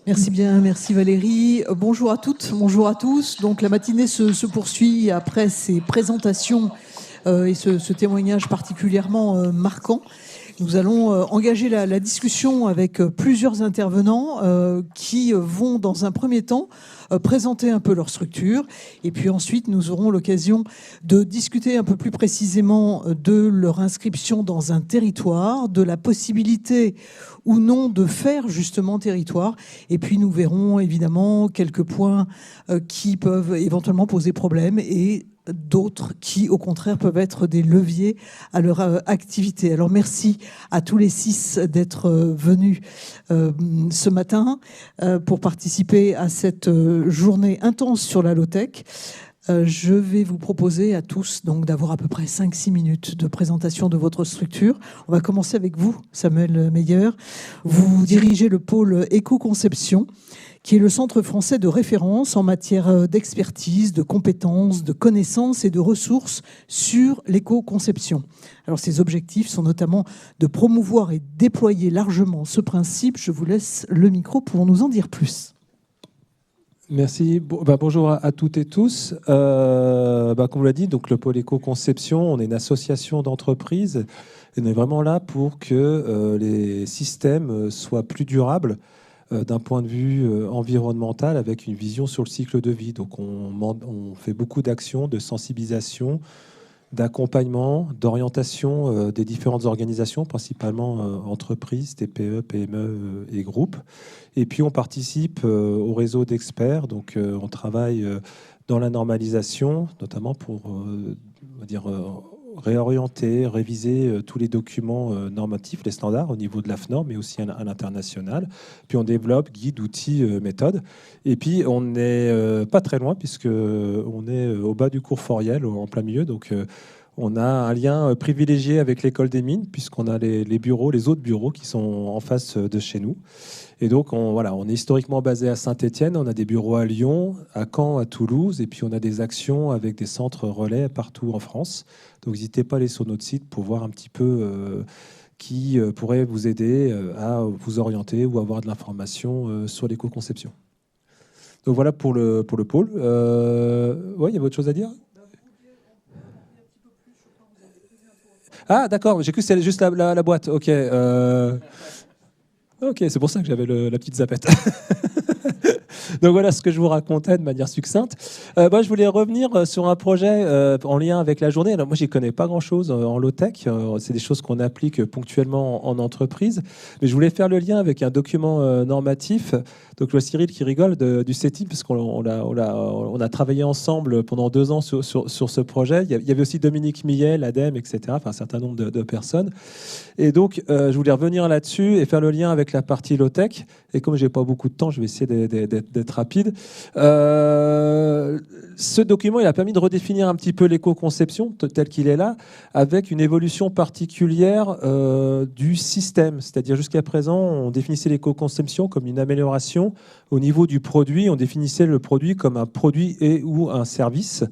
Merci bien, merci Valérie. Bonjour à toutes, bonjour à tous. Donc la matinée se poursuit après ces présentations et ce témoignage particulièrement marquant. Nous allons engager la discussion avec plusieurs intervenants qui vont dans un premier temps présenter un peu leur structure et puis ensuite nous aurons l'occasion de discuter un peu plus précisément de leur inscription dans un territoire, de la possibilité ou non de faire justement territoire, et puis nous verrons évidemment quelques points qui peuvent éventuellement poser problème et d'autres qui, au contraire, peuvent être des leviers à leur activité. Alors, merci à tous les 6 d'être venus ce matin pour participer à cette journée intense sur la low-tech. Je vais vous proposer à tous donc d'avoir à peu près 5-6 minutes de présentation de votre structure. On va commencer avec vous, Samuel Meyer. Vous dirigez le pôle éco-conception, qui est le centre français de référence en matière d'expertise, de compétences, de connaissances et de ressources sur l'éco-conception. Alors, ces objectifs sont notamment de promouvoir et déployer largement ce principe. Je vous laisse le micro pour nous en dire plus. Merci. Bonjour à toutes et tous. Comme on l'a dit, donc le pôle éco-conception, on est une association d'entreprises et on est vraiment là pour que les systèmes soient plus durables d'un point de vue environnemental avec une vision sur le cycle de vie. Donc on fait beaucoup d'actions de sensibilisation, d'accompagnement, d'orientation des différentes organisations, principalement entreprises, TPE, PME et groupes. Et puis on participe au réseau d'experts, donc on travaille dans la normalisation, notamment pour réorienter, réviser tous les documents normatifs, les standards au niveau de l'AFNOR, mais aussi à l'international. Puis on développe guides, outils, méthodes. Et puis on n'est pas très loin, puisqu'on est au bas du cours Foriel, en plein milieu. Donc on a un lien privilégié avec l'école des mines, puisqu'on a les bureaux, les autres bureaux qui sont en face de chez nous. Et donc, on est historiquement basé à Saint-Étienne, on a des bureaux à Lyon, à Caen, à Toulouse, et puis on a des actions avec des centres relais partout en France. Donc, n'hésitez pas à aller sur notre site pour voir un petit peu qui pourrait vous aider à vous orienter ou avoir de l'information sur l'éco-conception. Donc, voilà pour le pôle. Il y avait autre chose à dire ? Ah, d'accord, j'ai cru que c'était juste la boîte. Ok. Ok, c'est pour ça que j'avais la petite zapette. Donc voilà ce que je vous racontais de manière succincte. Je voulais revenir sur un projet en lien avec la journée. Alors moi, j'y connais pas grand-chose en low-tech. C'est des choses qu'on applique ponctuellement en entreprise. Mais je voulais faire le lien avec un document normatif. Donc le Cyril qui rigole du CETIP, parce qu'on a travaillé ensemble pendant 2 ans sur ce projet. Il y avait aussi Dominique Millet, l'ADEME, etc. Enfin, un certain nombre de personnes. Et donc, je voulais revenir là-dessus et faire le lien avec la partie low-tech. Et comme j'ai pas beaucoup de temps, je vais essayer d'être rapide. Ce document, il a permis de redéfinir un petit peu l'éco-conception tel qu'il est là, avec une évolution particulière du système. C'est-à-dire jusqu'à présent, on définissait l'éco-conception comme une amélioration au niveau du produit. On définissait le produit comme un produit et ou un service.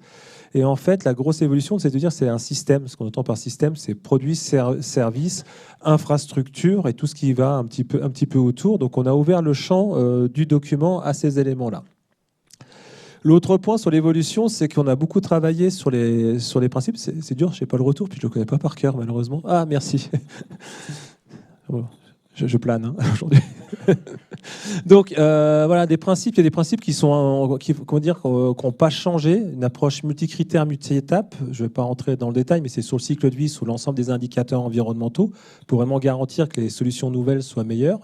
Et en fait, la grosse évolution, c'est de dire c'est un système. Ce qu'on entend par système, c'est produit, service, infrastructure et tout ce qui va un petit peu autour. Donc, on a ouvert le champ du document à ces éléments-là. L'autre point sur l'évolution, c'est qu'on a beaucoup travaillé sur les principes. C'est dur, je n'ai pas le retour, puis je ne le connais pas par cœur, malheureusement. Ah, merci. Je plane aujourd'hui. Donc des principes. Il y a des principes qui n'ont pas changé. Une approche multicritère, multi-étapes. Je ne vais pas rentrer dans le détail, mais c'est sur le cycle de vie, sur l'ensemble des indicateurs environnementaux, pour vraiment garantir que les solutions nouvelles soient meilleures.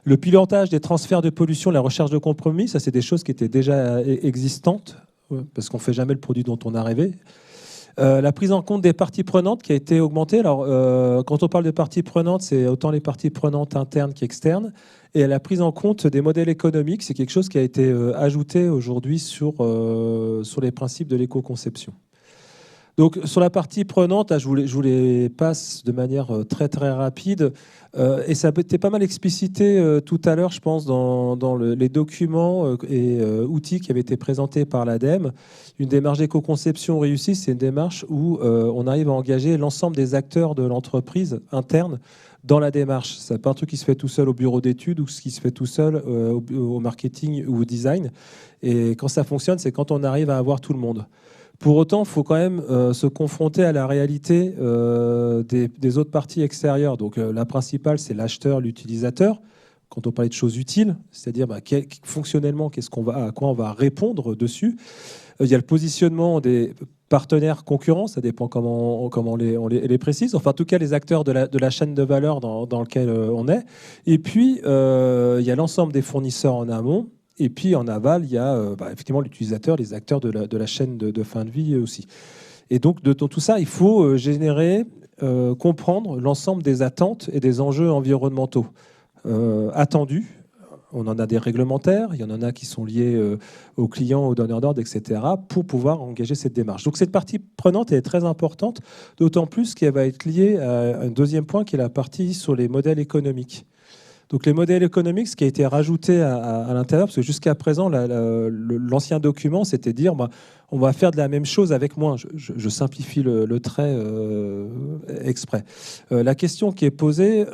Le pilotage des transferts de pollution, la recherche de compromis, ça c'est des choses qui étaient déjà existantes, parce qu'on ne fait jamais le produit dont on a rêvé. La prise en compte des parties prenantes qui a été augmentée. Alors, quand on parle de parties prenantes, c'est autant les parties prenantes internes qu'externes. Et la prise en compte des modèles économiques, c'est quelque chose qui a été ajouté aujourd'hui sur les principes de l'éco-conception. Donc sur la partie prenante, là, je vous les passe de manière très très rapide. Et ça a été pas mal explicité tout à l'heure, je pense, dans les documents et outils qui avaient été présentés par l'ADEME. Une démarche d'éco-conception réussie, c'est une démarche où on arrive à engager l'ensemble des acteurs de l'entreprise interne dans la démarche. Ce n'est pas un truc qui se fait tout seul au bureau d'études ou ce qui se fait tout seul au marketing ou au design. Et quand ça fonctionne, c'est quand on arrive à avoir tout le monde. Pour autant, il faut quand même se confronter à la réalité des autres parties extérieures. Donc la principale, c'est l'acheteur, l'utilisateur. Quand on parlait de choses utiles, c'est-à-dire fonctionnellement, à quoi on va répondre dessus. Il y a le positionnement des partenaires concurrents, ça dépend comment on les précise. Enfin, en tout cas, les acteurs de la chaîne de valeur dans lequel on est. Et puis, il y a l'ensemble des fournisseurs en amont. Et puis en aval, il y a effectivement l'utilisateur, les acteurs de la chaîne de fin de vie aussi. Et donc, de tout ça, il faut comprendre l'ensemble des attentes et des enjeux environnementaux attendus. On en a des réglementaires, il y en a qui sont liés aux clients, aux donneurs d'ordre, etc., pour pouvoir engager cette démarche. Donc cette partie prenante est très importante, d'autant plus qu'elle va être liée à un deuxième point qui est la partie sur les modèles économiques. Donc les modèles économiques, ce qui a été rajouté à l'intérieur, parce que jusqu'à présent, l'ancien document, c'était dire on va faire de la même chose avec moins. Je simplifie le trait exprès. La question qui est posée,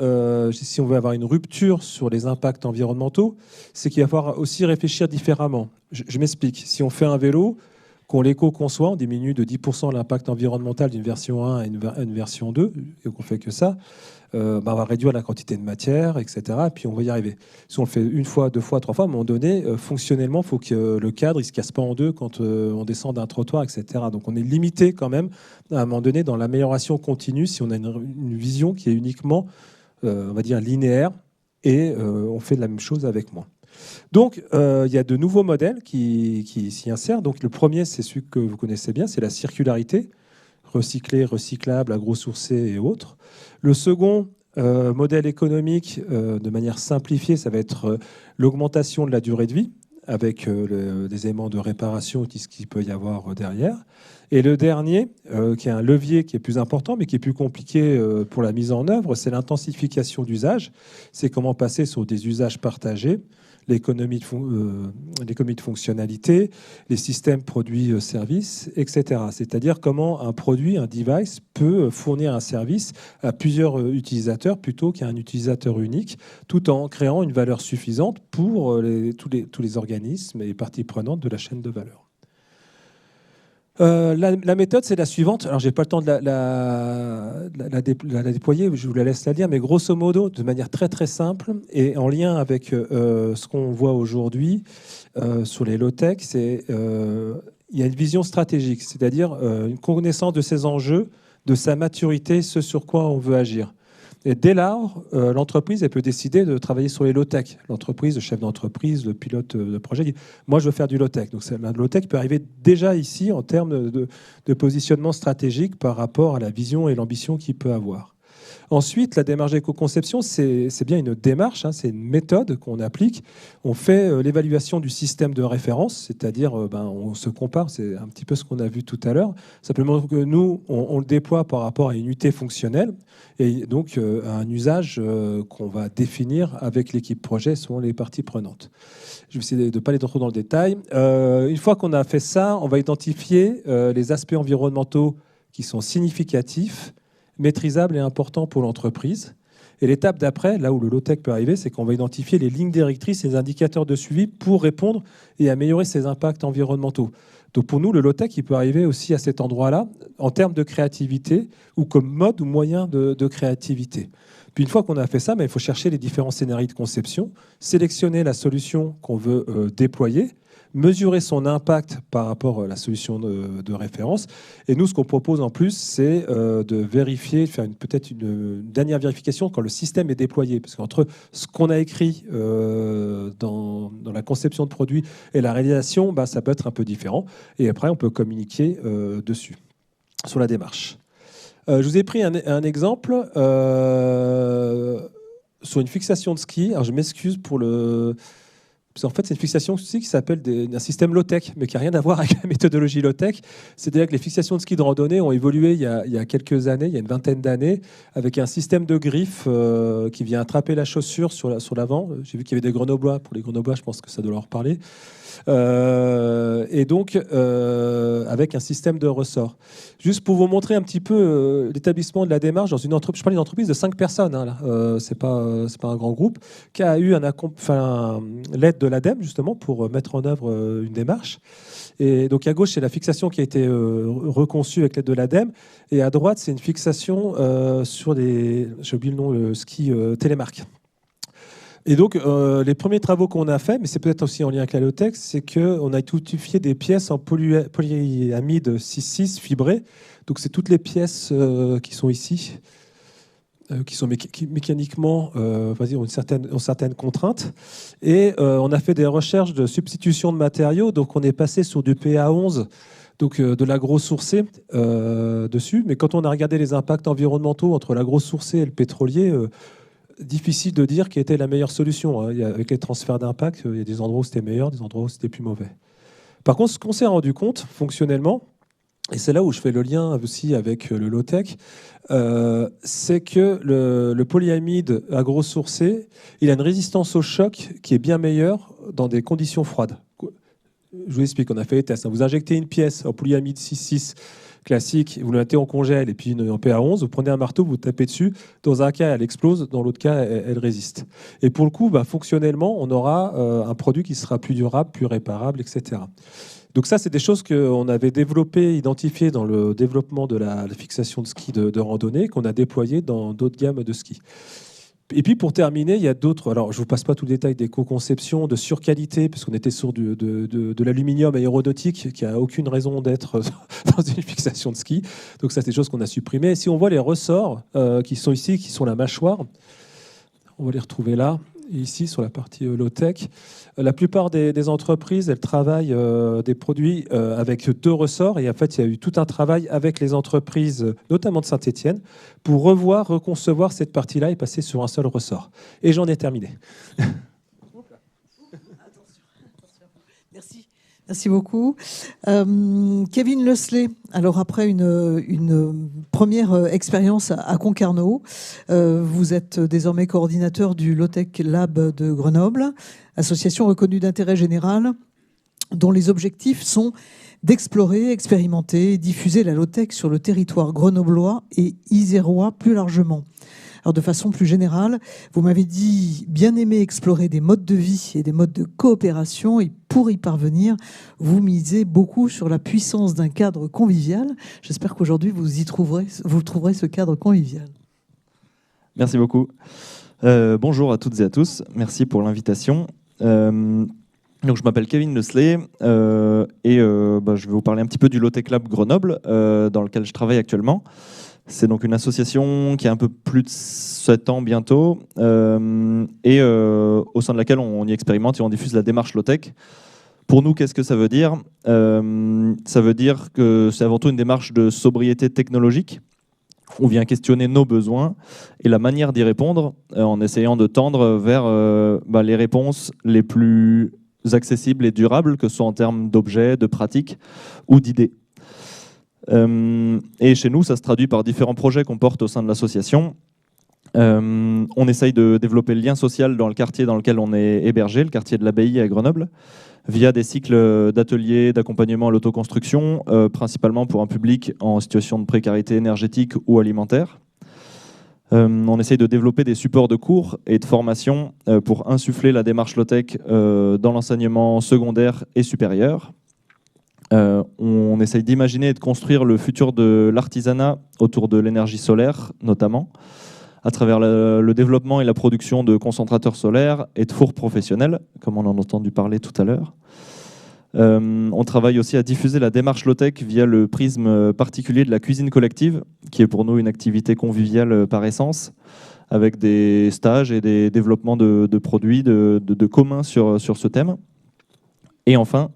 si on veut avoir une rupture sur les impacts environnementaux, c'est qu'il va falloir aussi réfléchir différemment. Je m'explique. Si on fait un vélo, qu'on l'éco-conçoit, on diminue de 10% l'impact environnemental d'une version 1 à une version 2, et qu'on fait que ça, on va réduire la quantité de matière, etc. Et puis on va y arriver. Si on le fait une fois, deux fois, trois fois, à un moment donné, fonctionnellement, il faut que le cadre ne se casse pas en deux quand on descend d'un trottoir, etc. Donc on est limité quand même, à un moment donné, dans l'amélioration continue, si on a une vision qui est uniquement, on va dire, linéaire, et on fait de la même chose avec moins. Donc, il y a de nouveaux modèles qui s'y insèrent. Donc, le premier, c'est celui que vous connaissez bien, c'est la circularité, recyclé, recyclable, agro-sourcé et autres. Le second modèle économique, de manière simplifiée, ça va être l'augmentation de la durée de vie, avec des éléments de réparation, ce qu'il peut y avoir derrière. Et le dernier, qui est un levier qui est plus important, mais qui est plus compliqué pour la mise en œuvre, c'est l'intensification d'usage. C'est comment passer sur des usages partagés, l'économie de fonctionnalité, les systèmes produits-services, etc. C'est-à-dire comment un produit, un device, peut fournir un service à plusieurs utilisateurs plutôt qu'à un utilisateur unique, tout en créant une valeur suffisante pour tous les organismes et parties prenantes de la chaîne de valeur. La méthode, c'est la suivante. Alors, j'ai pas le temps de la déployer, je vous la laisse la dire, mais grosso modo, de manière très très simple et en lien avec ce qu'on voit aujourd'hui sur les low-tech, il y a une vision stratégique, c'est-à-dire une connaissance de ses enjeux, de sa maturité, ce sur quoi on veut agir. Et dès lors, l'entreprise elle peut décider de travailler sur les low-tech. L'entreprise, le chef d'entreprise, le pilote de projet dit « moi, je veux faire du low-tech ». Donc la low-tech peut arriver déjà ici en termes de positionnement stratégique par rapport à la vision et l'ambition qu'il peut avoir. Ensuite, la démarche d'éco-conception, c'est bien une démarche, c'est une méthode qu'on applique. On fait l'évaluation du système de référence, c'est-à-dire on se compare, c'est un petit peu ce qu'on a vu tout à l'heure. Simplement que nous, on le déploie par rapport à une unité fonctionnelle et donc à un usage qu'on va définir avec l'équipe projet selon les parties prenantes. Je vais essayer de ne pas aller trop dans le détail. Une fois qu'on a fait ça, on va identifier les aspects environnementaux qui sont significatifs, maîtrisable et important pour l'entreprise. Et l'étape d'après, là où le low-tech peut arriver, c'est qu'on va identifier les lignes directrices et les indicateurs de suivi pour répondre et améliorer ces impacts environnementaux. Donc pour nous, le low-tech, il peut arriver aussi à cet endroit-là, en termes de créativité ou comme mode ou moyen de créativité. Puis une fois qu'on a fait ça, il faut chercher les différents scénarios de conception, sélectionner la solution qu'on veut déployer, mesurer son impact par rapport à la solution de référence. Et nous, ce qu'on propose en plus, c'est de vérifier, de faire peut-être une dernière vérification quand le système est déployé. Parce qu'entre ce qu'on a écrit dans la conception de produit et la réalisation, ça peut être un peu différent. Et après, on peut communiquer dessus, sur la démarche. Je vous ai pris un exemple sur une fixation de ski. Alors, je m'excuse pour Parce qu'en fait, c'est une fixation aussi qui s'appelle un système low-tech, mais qui n'a rien à voir avec la méthodologie low-tech. C'est-à-dire que les fixations de ski de randonnée ont évolué il y a quelques années, il y a une vingtaine d'années, avec un système de griffes qui vient attraper la chaussure sur l'avant. J'ai vu qu'il y avait des Grenoblois. Pour les Grenoblois, je pense que ça doit leur parler. Et donc, avec un système de ressort. Juste pour vous montrer un petit peu l'établissement de la démarche dans une entreprise. Je parle d'une entreprise de 5 personnes, hein, là. C'est pas un grand groupe, qui a eu l'aide de l'ADEME, justement, pour mettre en œuvre une démarche. Et donc, à gauche, c'est la fixation qui a été reconçue avec l'aide de l'ADEME. Et à droite, c'est une fixation sur j'ai oublié le nom, le ski Télémark. Et donc, les premiers travaux qu'on a faits, mais c'est peut-être aussi en lien avec la low-tech, c'est qu'on a étudié des pièces en polyamide 6,6 fibrées. Donc, c'est toutes les pièces qui sont ici, qui sont mécaniquement ont une certaine contrainte. Et on a fait des recherches de substitution de matériaux. Donc, on est passé sur du PA11, donc de l'agro-sourcé dessus. Mais quand on a regardé les impacts environnementaux entre l'agro-sourcé et le pétrolier, difficile de dire quelle était la meilleure solution. Avec les transferts d'impact, il y a des endroits où c'était meilleur, des endroits où c'était plus mauvais. Par contre, ce qu'on s'est rendu compte fonctionnellement, et c'est là où je fais le lien aussi avec le low-tech, c'est que le polyamide agro-sourcé, il a une résistance au choc qui est bien meilleure dans des conditions froides. Je vous explique, on a fait les tests. Vous injectez une pièce en polyamide 6,6 classique, vous le mettez en congèle et puis en PA11, vous prenez un marteau, vous tapez dessus. Dans un cas, elle explose, dans l'autre cas, elle résiste. Et pour le coup, fonctionnellement, on aura un produit qui sera plus durable, plus réparable, etc. Donc ça, c'est des choses qu'on avait développées, identifiées dans le développement de la fixation de ski de randonnée, qu'on a déployé dans d'autres gammes de ski. Et puis pour terminer, il y a d'autres. Alors je ne vous passe pas tout le détail des co-conceptions, de surqualité, parce qu'on était sur de l'aluminium aéronautique qui n'a aucune raison d'être dans une fixation de ski. Donc ça, c'est des choses qu'on a supprimées. Et si on voit les ressorts qui sont ici, qui sont la mâchoire, on va les retrouver là. Et ici, sur la partie low-tech, la plupart des entreprises, elles travaillent des produits avec 2 ressorts. Et en fait, il y a eu tout un travail avec les entreprises, notamment de Saint-Étienne, pour reconcevoir cette partie-là et passer sur un seul ressort. Et j'en ai terminé. Merci beaucoup. Kevin Lesley, alors après une première expérience à Concarneau, vous êtes désormais coordinateur du Low-Tech Lab de Grenoble, association reconnue d'intérêt général, dont les objectifs sont d'explorer, expérimenter et diffuser la low-tech sur le territoire grenoblois et isérois plus largement. Alors de façon plus générale, vous m'avez dit bien aimer explorer des modes de vie et des modes de coopération, et pour y parvenir, vous misez beaucoup sur la puissance d'un cadre convivial. J'espère qu'aujourd'hui vous trouverez ce cadre convivial. Merci beaucoup. Bonjour à toutes et à tous. Merci pour l'invitation. Donc, je m'appelle Kevin Lesley et je vais vous parler un petit peu du Low-Tech Lab Grenoble dans lequel je travaille actuellement. C'est donc une association qui a un peu plus de 7 ans bientôt et au sein de laquelle on y expérimente et on diffuse la démarche low-tech. Pour nous, qu'est-ce que ça veut dire ? Ça veut dire que c'est avant tout une démarche de sobriété technologique. On vient questionner nos besoins et la manière d'y répondre en essayant de tendre vers les réponses les plus accessibles et durables, que ce soit en termes d'objets, de pratiques ou d'idées. Et chez nous, ça se traduit par différents projets qu'on porte au sein de l'association. On essaye de développer le lien social dans le quartier dans lequel on est hébergé, le quartier de l'Abbaye à Grenoble, via des cycles d'ateliers d'accompagnement à l'autoconstruction, principalement pour un public en situation de précarité énergétique ou alimentaire. On essaye de développer des supports de cours et de formation pour insuffler la démarche low-tech dans l'enseignement secondaire et supérieur. On essaye d'imaginer et de construire le futur de l'artisanat autour de l'énergie solaire, notamment, à travers le développement et la production de concentrateurs solaires et de fours professionnels, comme on en a entendu parler tout à l'heure. On travaille aussi à diffuser la démarche low-tech via le prisme particulier de la cuisine collective, qui est pour nous une activité conviviale par essence, avec des stages et des développements de produits de communs sur ce thème. Et enfin,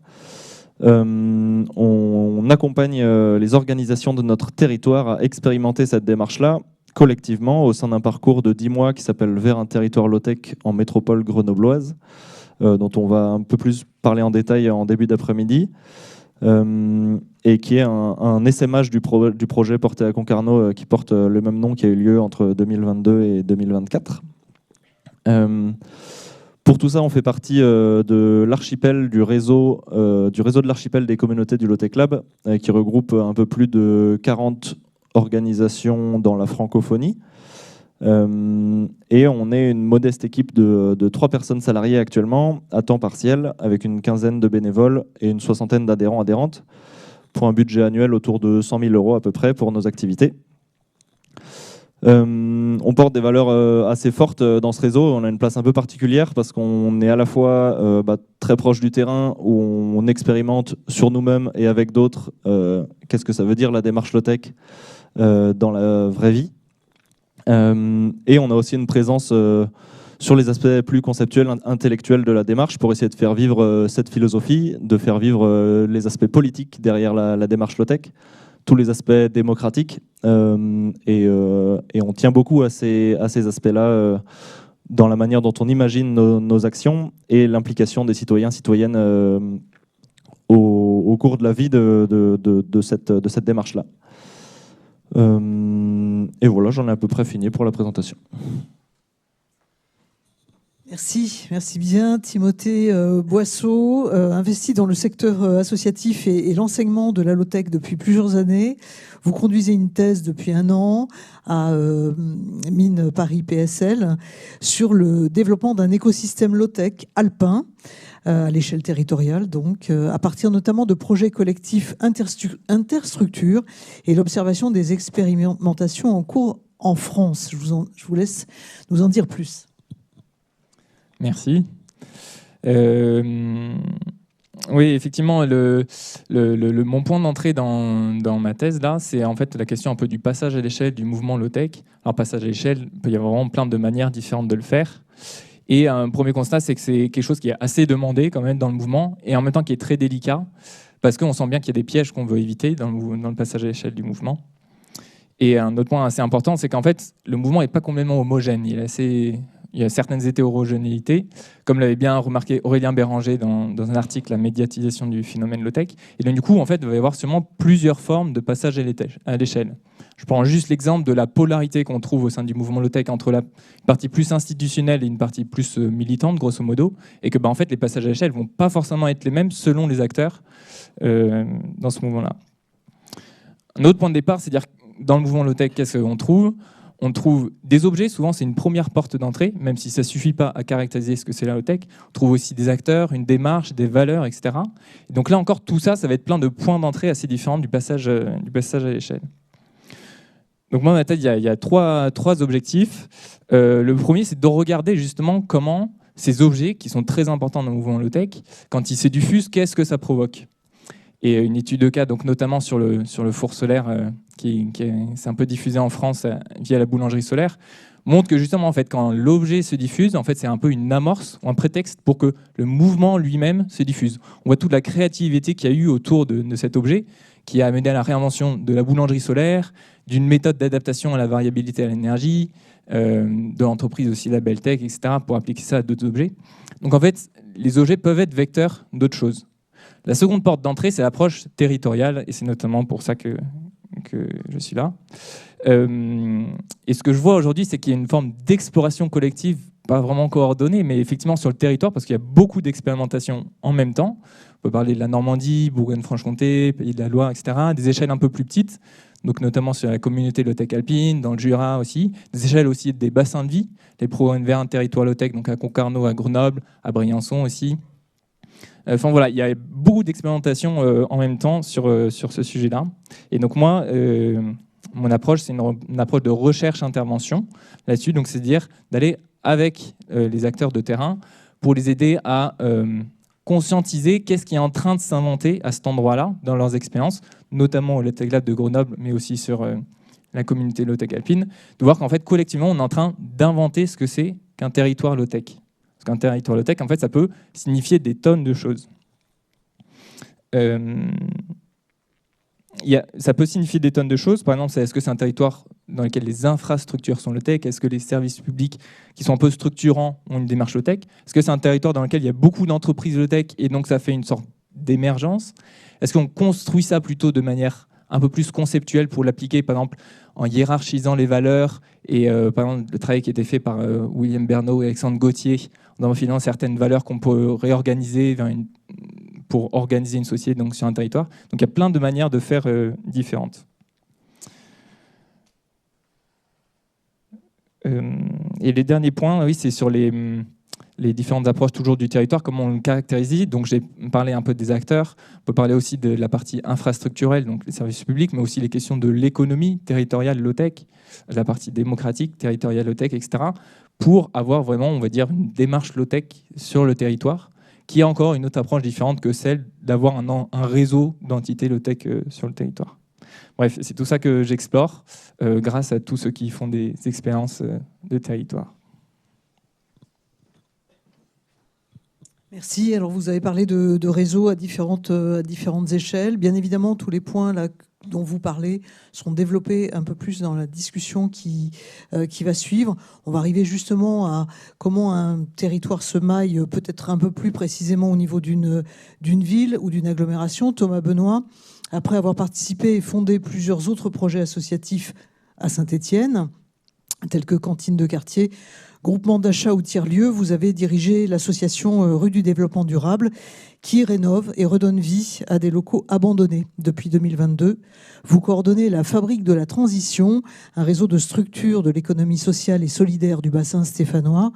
on accompagne les organisations de notre territoire à expérimenter cette démarche-là collectivement au sein d'un parcours de 10 mois qui s'appelle Vers un territoire low-tech en métropole grenobloise, dont on va un peu plus parler en détail en début d'après-midi, et qui est un essaimage du projet porté à Concarneau, qui porte le même nom, qui a eu lieu entre 2022 et 2024. Pour tout ça, on fait partie de l'archipel du réseau de l'archipel des communautés du Low-Tech Lab, qui regroupe un peu plus de 40 organisations dans la francophonie. Et on est une modeste équipe de 3 personnes salariées actuellement, à temps partiel, avec une quinzaine de bénévoles et une soixantaine d'adhérents-adhérentes, pour un budget annuel autour de 100 000 € à peu près pour nos activités. On porte des valeurs assez fortes dans ce réseau. On a une place un peu particulière parce qu'on est à la fois très proche du terrain, où on expérimente sur nous-mêmes et avec d'autres qu'est-ce que ça veut dire la démarche low-tech dans la vraie vie. Et on a aussi une présence sur les aspects plus conceptuels, intellectuels de la démarche, pour essayer de faire vivre cette philosophie, de faire vivre les aspects politiques derrière la démarche low-tech, tous les aspects démocratiques, et on tient beaucoup à ces aspects-là dans la manière dont on imagine nos actions et l'implication des citoyens, citoyennes au cours de la vie de cette démarche-là. Et voilà, j'en ai à peu près fini pour la présentation. Merci bien. Timothée Boisseau, investi dans le secteur associatif et l'enseignement de la low-tech depuis plusieurs années. Vous conduisez une thèse depuis 1 an à Mines Paris PSL sur le développement d'un écosystème low-tech alpin à l'échelle territoriale, donc à partir notamment de projets collectifs interstructures et l'observation des expérimentations en cours en France. Je vous laisse nous en dire plus. Merci. Oui, effectivement, mon point d'entrée dans ma thèse, là, c'est en fait la question un peu du passage à l'échelle du mouvement low-tech. Alors, passage à l'échelle, il peut y avoir vraiment plein de manières différentes de le faire. Et un premier constat, c'est que c'est quelque chose qui est assez demandé quand même dans le mouvement, et en même temps qui est très délicat, parce qu'on sent bien qu'il y a des pièges qu'on veut éviter dans le passage à l'échelle du mouvement. Et un autre point assez important, c'est qu'en fait, le mouvement n'est pas complètement homogène. Il y a certaines hétérogénéités, comme l'avait bien remarqué Aurélien Béranger dans un article, La médiatisation du phénomène low-tech. Et donc, du coup, en fait, il va y avoir sûrement plusieurs formes de passage à l'échelle. Je prends juste l'exemple de la polarité qu'on trouve au sein du mouvement low-tech entre la partie plus institutionnelle et une partie plus militante, grosso modo, et que en fait, les passages à l'échelle ne vont pas forcément être les mêmes selon les acteurs dans ce mouvement-là. Un autre point de départ, c'est-à-dire dans le mouvement low-tech, qu'est-ce qu'on trouve ? On trouve des objets, souvent c'est une première porte d'entrée, même si ça ne suffit pas à caractériser ce que c'est la low-tech. On trouve aussi des acteurs, une démarche, des valeurs, etc. Et donc là encore, tout ça, ça va être plein de points d'entrée assez différents du passage à l'échelle. Donc moi, dans ma tête, il y a trois objectifs. Le premier, c'est de regarder justement comment ces objets, qui sont très importants dans le mouvement low-tech, quand ils se diffusent, qu'est-ce que ça provoque ? Et une étude de cas, donc notamment sur le four solaire, qui s'est un peu diffusé en France via la boulangerie solaire, montre que justement, en fait, quand l'objet se diffuse, en fait, c'est un peu une amorce ou un prétexte pour que le mouvement lui-même se diffuse. On voit toute la créativité qu'il y a eu autour de cet objet, qui a amené à la réinvention de la boulangerie solaire, d'une méthode d'adaptation à la variabilité à l'énergie, de l'entreprise aussi Label Tech, etc., pour appliquer ça à d'autres objets. Donc en fait, les objets peuvent être vecteurs d'autres choses. La seconde porte d'entrée, c'est l'approche territoriale, et c'est notamment pour ça que je suis là. Et ce que je vois aujourd'hui, c'est qu'il y a une forme d'exploration collective, pas vraiment coordonnée, mais effectivement sur le territoire, parce qu'il y a beaucoup d'expérimentations en même temps. On peut parler de la Normandie, Bourgogne-Franche-Comté, Pays de la Loire, etc., des échelles un peu plus petites, donc notamment sur la communauté low-tech alpine, dans le Jura aussi, des échelles aussi des bassins de vie, les programmes vers un territoire low-tech, donc à Concarneau, à Grenoble, à Briançon aussi. Enfin voilà, il y a beaucoup d'expérimentations en même temps sur ce sujet-là. Et donc moi, mon approche, c'est une approche de recherche-intervention là-dessus. Donc c'est-à-dire d'aller avec les acteurs de terrain pour les aider à conscientiser qu'est-ce qui est en train de s'inventer à cet endroit-là dans leurs expériences, notamment au Low-Tech Lab de Grenoble, mais aussi sur la communauté low-tech alpine, de voir qu'en fait collectivement on est en train d'inventer ce que c'est qu'un territoire low-tech. Parce qu'un territoire low-tech, en fait, ça peut signifier des tonnes de choses. ça peut signifier des tonnes de choses. Par exemple, est-ce que c'est un territoire dans lequel les infrastructures sont low-tech? Est-ce que les services publics qui sont un peu structurants ont une démarche low-tech? Est-ce que c'est un territoire dans lequel il y a beaucoup d'entreprises low-tech et donc ça fait une sorte d'émergence? Est-ce qu'on construit ça plutôt de manière un peu plus conceptuelle pour l'appliquer, par exemple, en hiérarchisant les valeurs et par exemple, le travail qui a été fait par William Bernot et Alexandre Gauthier dans filant certaines valeurs qu'on peut réorganiser pour organiser une société donc, sur un territoire. Donc il y a plein de manières de faire différentes. Et les derniers points, oui, c'est sur les différentes approches toujours du territoire, comment on le caractérise. Donc j'ai parlé un peu des acteurs, on peut parler aussi de la partie infrastructurelle, donc les services publics, mais aussi les questions de l'économie territoriale low-tech, la partie démocratique, territoriale low-tech, etc., pour avoir vraiment, on va dire, une démarche low-tech sur le territoire, qui a encore une autre approche différente que celle d'avoir un réseau d'entités low-tech sur le territoire. Bref, c'est tout ça que j'explore grâce à tous ceux qui font des expériences de territoire. Merci. Alors, vous avez parlé de réseaux à différentes échelles. Bien évidemment, tous les points là dont vous parlez seront développés un peu plus dans la discussion qui va suivre. On va arriver justement à comment un territoire se maille peut-être un peu plus précisément au niveau d'une ville ou d'une agglomération. Thomas Benoît, après avoir participé et fondé plusieurs autres projets associatifs à Saint-Étienne, tels que Cantine de quartier, groupement d'achat ou tiers-lieu, vous avez dirigé l'association Rue du Développement Durable qui rénove et redonne vie à des locaux abandonnés depuis 2022. Vous coordonnez la Fabrique de la Transition, un réseau de structures de l'économie sociale et solidaire du bassin stéphanois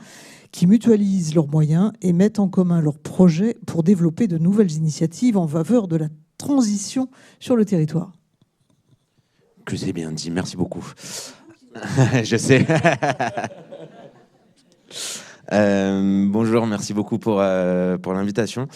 qui mutualisent leurs moyens et mettent en commun leurs projets pour développer de nouvelles initiatives en faveur de la transition sur le territoire. Que c'est bien dit, merci beaucoup. Je sais. Bonjour, merci beaucoup pour l'invitation.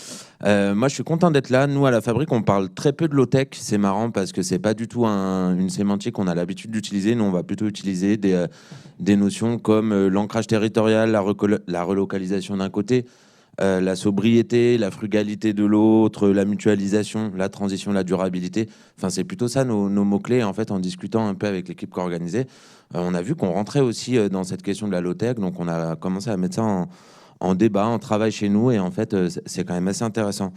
Moi, je suis content d'être là. Nous, à la Fabrique, on parle très peu de low-tech. C'est marrant parce que c'est pas du tout une sémantique qu'on a l'habitude d'utiliser. Nous, on va plutôt utiliser des notions comme l'ancrage territorial, la relocalisation d'un côté, la sobriété, la frugalité de l'autre, la mutualisation, la transition, la durabilité. Enfin, c'est plutôt ça nos mots-clés. En fait, en discutant un peu avec l'équipe qui a organisé, on a vu qu'on rentrait aussi dans cette question de la low-tech. Donc, on a commencé à mettre ça en débat, en travail chez nous. Et en fait, c'est quand même assez intéressant.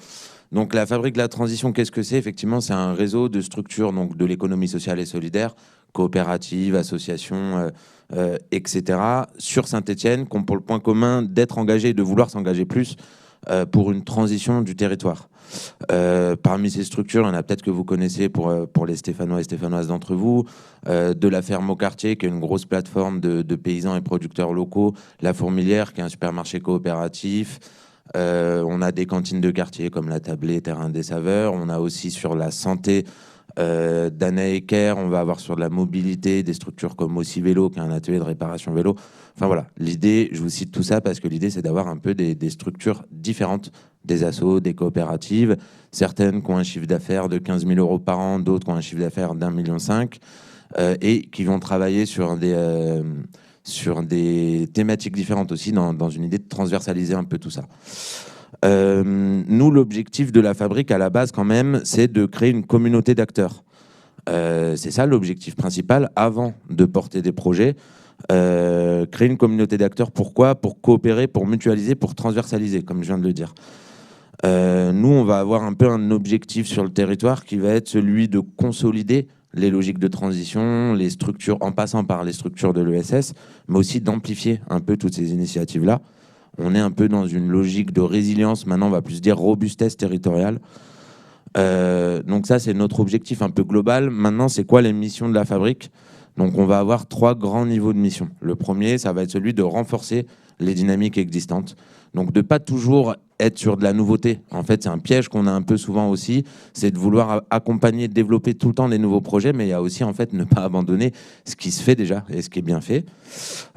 Donc, la Fabrique de la Transition, qu'est-ce que c'est? Effectivement, c'est un réseau de structures donc, de l'économie sociale et solidaire, coopératives, associations, etc., sur Saint-Étienne, qui ont pour le point commun d'être engagés et de vouloir s'engager plus pour une transition du territoire. Parmi ces structures, il y en a peut-être que vous connaissez pour les Stéphanois et Stéphanoises d'entre vous, de la Ferme au Quartier, qui est une grosse plateforme de paysans et producteurs locaux, la Fourmilière, qui est un supermarché coopératif. On a des cantines de quartier comme la Tablée, Terrain des Saveurs. On a aussi sur la santé d'Anna Ecker, on va avoir sur de la mobilité des structures comme aussi Vélo, qui est un atelier de réparation vélo. Enfin voilà, l'idée, je vous cite tout ça parce que l'idée, c'est d'avoir un peu des structures différentes, des assos, des coopératives, certaines qui ont un chiffre d'affaires de 15 000 euros par an, d'autres qui ont un chiffre d'affaires d'1,5 million, et qui vont travailler sur des thématiques différentes aussi, dans une idée de transversaliser un peu tout ça. Nous, l'objectif de la Fabrique, à la base, quand même, c'est de créer une communauté d'acteurs. C'est ça l'objectif principal, avant de porter des projets. Créer une communauté d'acteurs, pourquoi? Pour coopérer, pour mutualiser, pour transversaliser, comme je viens de le dire. Nous, on va avoir un peu un objectif sur le territoire qui va être celui de consolider les logiques de transition, les structures, en passant par les structures de l'ESS, mais aussi d'amplifier un peu toutes ces initiatives-là. On est un peu dans une logique de résilience, maintenant on va plus dire robustesse territoriale. Donc ça, c'est notre objectif un peu global. Maintenant, c'est quoi les missions de la Fabrique? Donc on va avoir 3 grands niveaux de missions. Le premier, ça va être celui de renforcer les dynamiques existantes. Donc de pas toujours être sur de la nouveauté. En fait, c'est un piège qu'on a un peu souvent aussi, c'est de vouloir accompagner, développer tout le temps des nouveaux projets, mais il y a aussi en fait ne pas abandonner ce qui se fait déjà et ce qui est bien fait.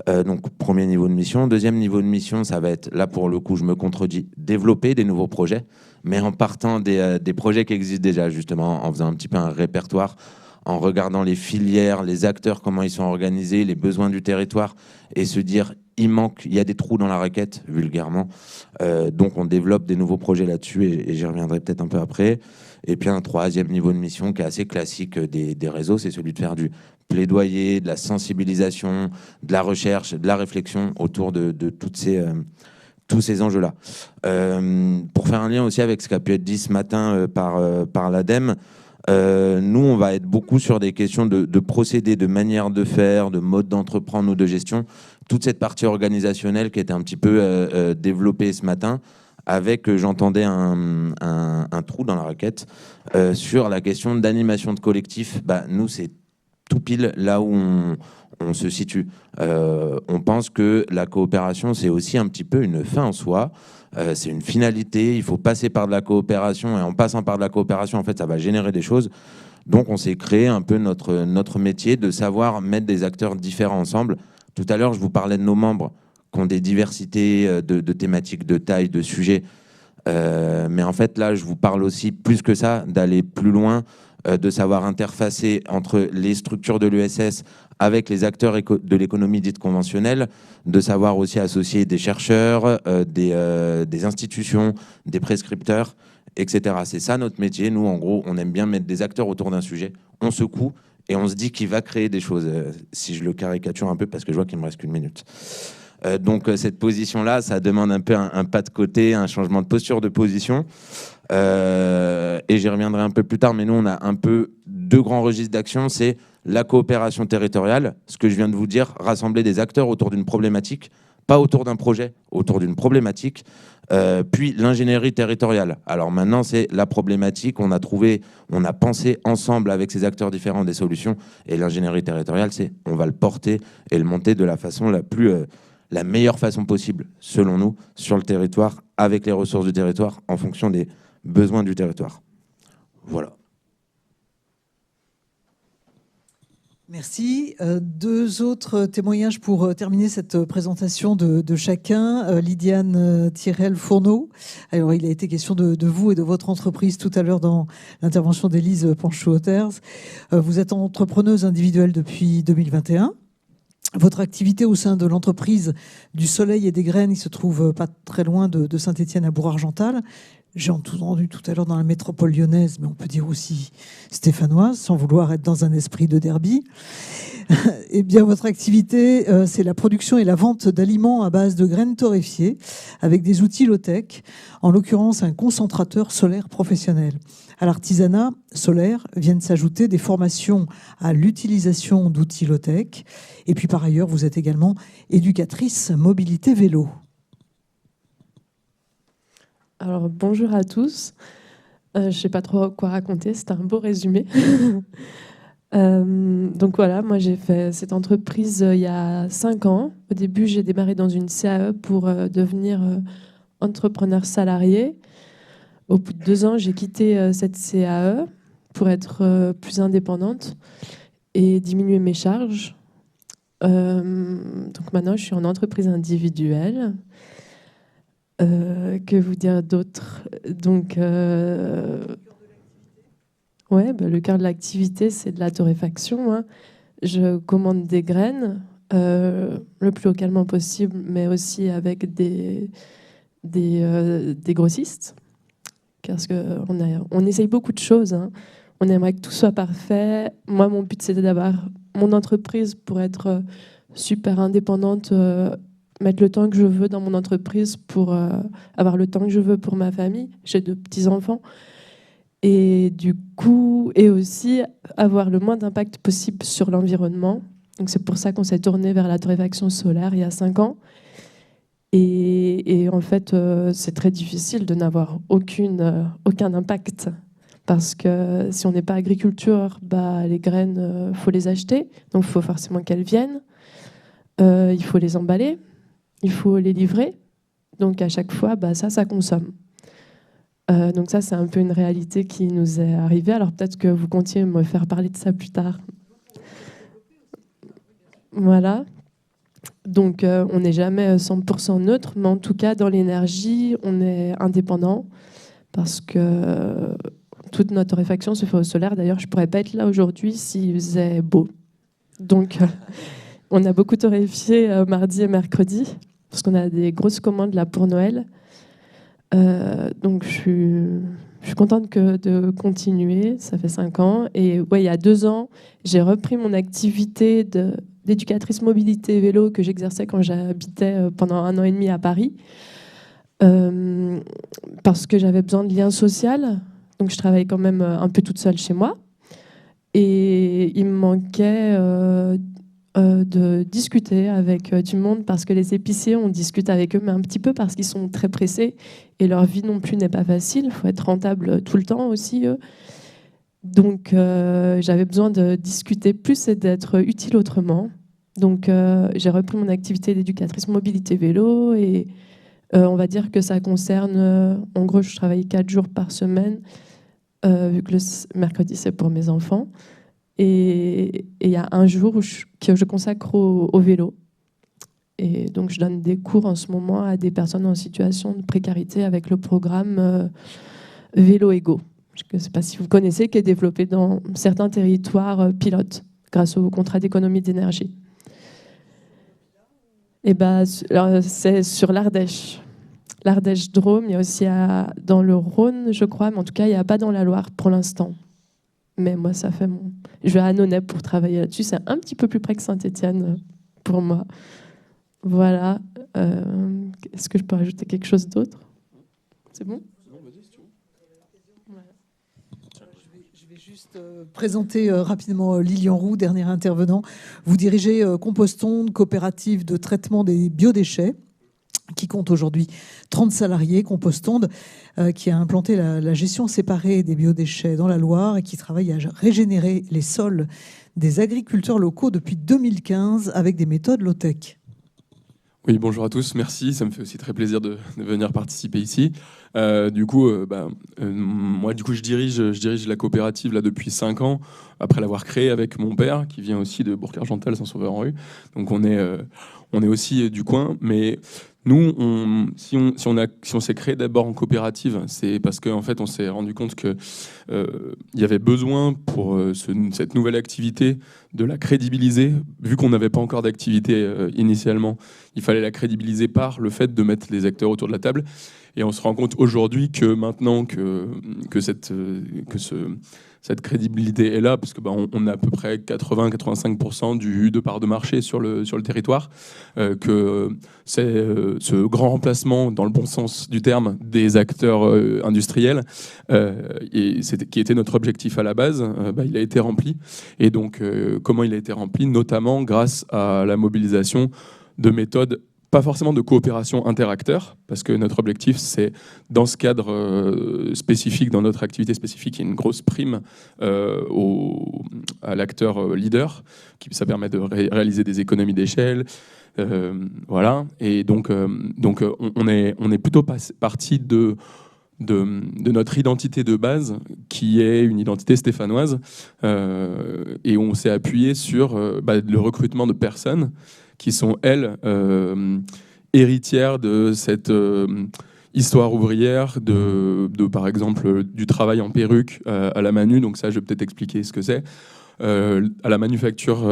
Donc premier niveau de mission. Deuxième niveau de mission, ça va être, là pour le coup, je me contredis, développer des nouveaux projets, mais en partant des projets qui existent déjà, justement, en faisant un petit peu un répertoire, en regardant les filières, les acteurs, comment ils sont organisés, les besoins du territoire, et se dire il y a des trous dans la raquette, vulgairement. Donc on développe des nouveaux projets là-dessus, et j'y reviendrai peut-être un peu après. Et puis un 3e niveau de mission qui est assez classique des réseaux, c'est celui de faire du plaidoyer, de la sensibilisation, de la recherche, de la réflexion autour de tous ces enjeux-là. Pour faire un lien aussi avec ce qui a pu être dit ce matin par l'ADEME, nous, on va être beaucoup sur des questions de procédés, de manière de faire, de mode d'entreprendre ou de gestion. Toute cette partie organisationnelle qui était un petit peu développée ce matin, avec, j'entendais un trou dans la raquette, sur la question d'animation de collectif. Nous, c'est tout pile là où on se situe. On pense que la coopération, c'est aussi un petit peu une fin en soi. C'est une finalité, il faut passer par de la coopération, et en passant par de la coopération, en fait, ça va générer des choses. Donc, on s'est créé un peu notre métier de savoir mettre des acteurs différents ensemble. Tout à l'heure, je vous parlais de nos membres qui ont des diversités de thématiques, de taille, de sujets. Mais en fait, là, je vous parle aussi, plus que ça, d'aller plus loin, de savoir interfacer entre les structures de l'ESS avec les acteurs de l'économie dite conventionnelle, de savoir aussi associer des chercheurs, des institutions, des prescripteurs, etc. C'est ça notre métier. Nous, en gros, on aime bien mettre des acteurs autour d'un sujet, on secoue et on se dit qu'il va créer des choses, si je le caricature un peu, parce que je vois qu'il me reste qu'une minute. Donc cette position-là, ça demande un peu un pas de côté, un changement de posture de position. Et j'y reviendrai un peu plus tard, mais nous, on a un peu 2 grands registres d'action. C'est la coopération territoriale, ce que je viens de vous dire, rassembler des acteurs autour d'une problématique, pas autour d'un projet, autour d'une problématique. Puis l'ingénierie territoriale. Alors maintenant, c'est la problématique. On a pensé ensemble avec ces acteurs différents des solutions. Et l'ingénierie territoriale, c'est on va le porter et le monter de la façon la meilleure façon possible, selon nous, sur le territoire, avec les ressources du territoire, en fonction des besoins du territoire. Voilà. Merci. 2 autres témoignages pour terminer cette présentation de chacun. Lydiane Thirel-Fourneau. Alors, il a été question de vous et de votre entreprise tout à l'heure dans l'intervention d'Élise Panchou-Hauters. Vous êtes entrepreneuse individuelle depuis 2021. Votre activité au sein de l'entreprise du Soleil et des Graines, il se trouve pas très loin de Saint-Étienne à Bourg-Argental. J'ai entendu tout à l'heure dans la métropole lyonnaise, mais on peut dire aussi stéphanoise, sans vouloir être dans un esprit de derby. Eh bien, votre activité, c'est la production et la vente d'aliments à base de graines torréfiées avec des outils low-tech, en l'occurrence un concentrateur solaire professionnel. À l'artisanat solaire viennent s'ajouter des formations à l'utilisation d'outils low-tech. Et puis, par ailleurs, vous êtes également éducatrice mobilité vélo. Alors, bonjour à tous. Je ne sais pas trop quoi raconter, c'est un beau résumé. Donc voilà, moi j'ai fait cette entreprise il y a 5 ans. Au début, j'ai démarré dans une CAE pour devenir entrepreneur salarié. Au bout de 2 ans, j'ai quitté cette CAE pour être plus indépendante et diminuer mes charges. Donc maintenant, je suis en entreprise individuelle. Que vous dire d'autre? Donc, le cœur de l'activité, c'est de la torréfaction. Hein. Je commande des graines le plus localement possible, mais aussi avec des grossistes. Parce qu'on essaye beaucoup de choses. Hein. On aimerait que tout soit parfait. Moi, mon but, c'était d'avoir mon entreprise pour être super indépendante, mettre le temps que je veux dans mon entreprise pour avoir le temps que je veux pour ma famille. J'ai 2 petits-enfants. Et du coup, et aussi avoir le moins d'impact possible sur l'environnement. Donc c'est pour ça qu'on s'est tourné vers la torréfaction solaire il y a 5 ans. Et en fait, c'est très difficile de n'avoir aucun impact. Parce que si on n'est pas agriculteur, les graines, faut les acheter. Donc il faut forcément qu'elles viennent. Il faut les emballer. Il faut les livrer. Donc à chaque fois, ça consomme. Donc ça, c'est un peu une réalité qui nous est arrivée. Alors peut-être que vous comptiez me faire parler de ça plus tard. Voilà. Donc on n'est jamais 100% neutre, mais en tout cas, dans l'énergie, on est indépendant parce que toute notre torréfaction se fait au solaire. D'ailleurs, je ne pourrais pas être là aujourd'hui s'il faisait beau. Donc, on a beaucoup torréfié mardi et mercredi, parce qu'on a des grosses commandes là pour Noël. Donc, je suis contente de continuer. Ça fait 5 ans. Et ouais, il y a 2 ans, j'ai repris mon activité d'éducatrice mobilité vélo que j'exerçais quand j'habitais pendant 1 an et demi à Paris. Parce que j'avais besoin de lien social. Donc, je travaillais quand même un peu toute seule chez moi. Et il me manquait de discuter avec du monde, parce que les épiciers, on discute avec eux, mais un petit peu parce qu'ils sont très pressés et leur vie non plus n'est pas facile. Il faut être rentable tout le temps aussi. Donc, j'avais besoin de discuter plus et d'être utile autrement. Donc, j'ai repris mon activité d'éducatrice mobilité vélo et on va dire que ça concerne, en gros, je travaille 4 jours par semaine, vu que le mercredi, c'est pour mes enfants. Et il y a un jour que je consacre au vélo. Et donc, je donne des cours en ce moment à des personnes en situation de précarité avec le programme Vélo Ego. Je ne sais pas si vous connaissez, qui est développé dans certains territoires pilotes grâce au contrat d'économie d'énergie. Et c'est sur l'Ardèche. L'Ardèche-Drôme, il y a aussi dans le Rhône, je crois, mais en tout cas, il n'y a pas dans la Loire pour l'instant. Mais moi, ça fait je vais à Annonay pour travailler là-dessus. C'est un petit peu plus près que Saint-Étienne pour moi. Voilà. Est-ce que je peux rajouter quelque chose d'autre? C'est bon? Je vais juste présenter rapidement Lilian Roux, dernier intervenant. Vous dirigez Compostonde, coopérative de traitement des biodéchets, qui compte aujourd'hui 30 salariés. Compostonde, qui a implanté la gestion séparée des biodéchets dans la Loire et qui travaille à régénérer les sols des agriculteurs locaux depuis 2015 avec des méthodes low-tech. Oui, bonjour à tous, merci. Ça me fait aussi très plaisir de venir participer ici. Moi, je dirige la coopérative là depuis 5 ans, après l'avoir créée avec mon père, qui vient aussi de Bourg-Argental, Saint-Sauveur-en-Rue. Donc on est aussi du coin, mais nous, si on s'est créé d'abord en coopérative, c'est parce qu'en fait, on s'est rendu compte que il y avait besoin pour cette nouvelle activité de la crédibiliser, vu qu'on n'avait pas encore d'activité initialement. Il fallait la crédibiliser par le fait de mettre les acteurs autour de la table. Et on se rend compte aujourd'hui que maintenant que cette crédibilité est là, parce que on a à peu près 80-85% de part de marché sur le territoire, que c'est ce grand remplacement, dans le bon sens du terme, des acteurs industriels, qui était notre objectif à la base, il a été rempli. Et donc, comment il a été rempli? Notamment grâce à la mobilisation de méthodes, pas forcément de coopération interacteurs, parce que notre objectif, c'est, dans ce cadre spécifique, dans notre activité spécifique, il y a une grosse prime à l'acteur leader, ça permet de réaliser des économies d'échelle. Voilà. Et donc on est plutôt parti de notre identité de base, qui est une identité stéphanoise, et on s'est appuyé sur le recrutement de personnes qui sont, elles, héritières de cette histoire ouvrière, par exemple, du travail en perruque à la Manu. Donc ça, je vais peut-être expliquer ce que c'est. À la manufacture,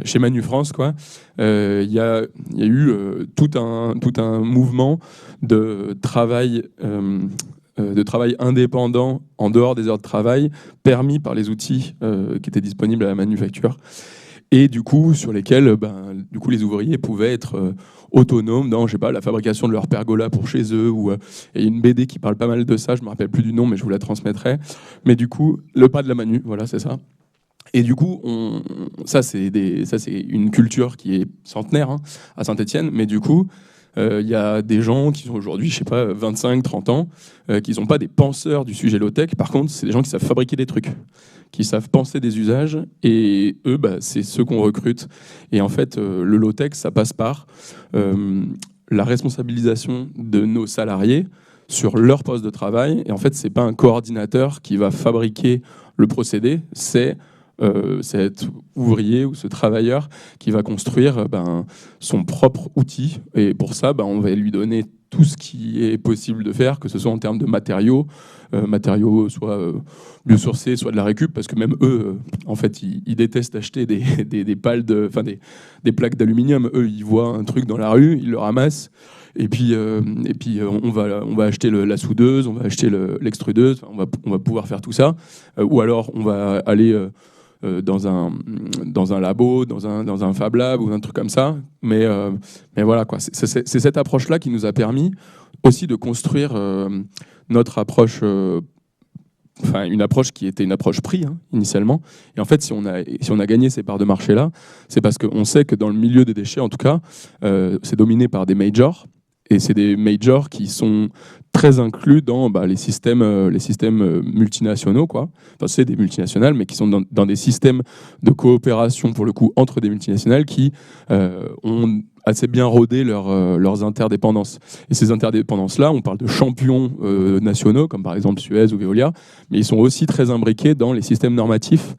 chez Manu France, quoi. Il y a eu tout un mouvement de travail indépendant en dehors des heures de travail, permis par les outils qui étaient disponibles à la manufacture, et du coup sur lesquels les ouvriers pouvaient être autonomes dans, je sais pas, la fabrication de leur pergola pour chez eux, ou et une BD qui parle pas mal de ça, je me rappelle plus du nom, mais je vous la transmettrai. Mais du coup, le pas de la Manu, voilà, c'est ça. Et du coup, ça c'est une culture qui est centenaire, à Saint-Étienne, mais du coup, il y a des gens qui sont aujourd'hui, je sais pas, 25, 30 ans, qui sont pas des penseurs du sujet low-tech. Par contre, c'est des gens qui savent fabriquer des trucs, qui savent penser des usages, et eux, c'est ceux qu'on recrute. Et en fait, le low-tech, ça passe par la responsabilisation de nos salariés sur leur poste de travail. Et en fait, c'est pas un coordinateur qui va fabriquer le procédé, c'est cet ouvrier ou ce travailleur qui va construire son propre outil. Et pour ça, on va lui donner tout ce qui est possible de faire, que ce soit en termes de matériaux, soit biosourcés, soit de la récup, parce que même eux, en fait, ils détestent acheter des pales des plaques d'aluminium. Eux, ils voient un truc dans la rue, ils le ramassent, et puis on va acheter la soudeuse, on va acheter l'extrudeuse, on va pouvoir faire tout ça, ou alors on va aller dans un labo, dans un Fab Lab ou un truc comme ça. Mais voilà, quoi. C'est cette approche-là qui nous a permis aussi de construire notre approche, une approche qui était une approche prix initialement. Et en fait, si on a gagné ces parts de marché-là, c'est parce qu'on sait que dans le milieu des déchets, en tout cas, c'est dominé par des majors. Et c'est des majors qui sont très inclus dans les systèmes multinationaux, quoi. Enfin, c'est des multinationales, mais qui sont dans des systèmes de coopération, pour le coup, entre des multinationales qui ont assez bien rodé leurs interdépendances. Et ces interdépendances-là, on parle de champions nationaux, comme par exemple Suez ou Veolia, mais ils sont aussi très imbriqués dans les systèmes normatifs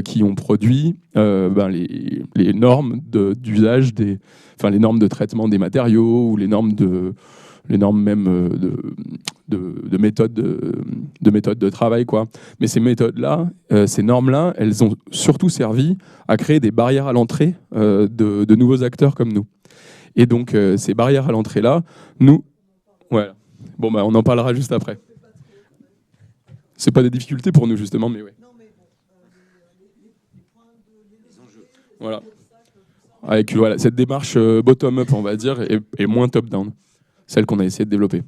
qui ont produit les normes d'usage les normes de traitement des matériaux ou les normes même de méthodes de travail, quoi. Mais ces méthodes-là, ces normes-là, elles ont surtout servi à créer des barrières à l'entrée de nouveaux acteurs comme nous. Et donc ces barrières à l'entrée-là, voilà. Bon, on en parlera juste après. C'est pas des difficultés pour nous justement, mais ouais. Voilà. Avec cette démarche bottom-up, on va dire, et moins top-down, celle qu'on a essayé de développer.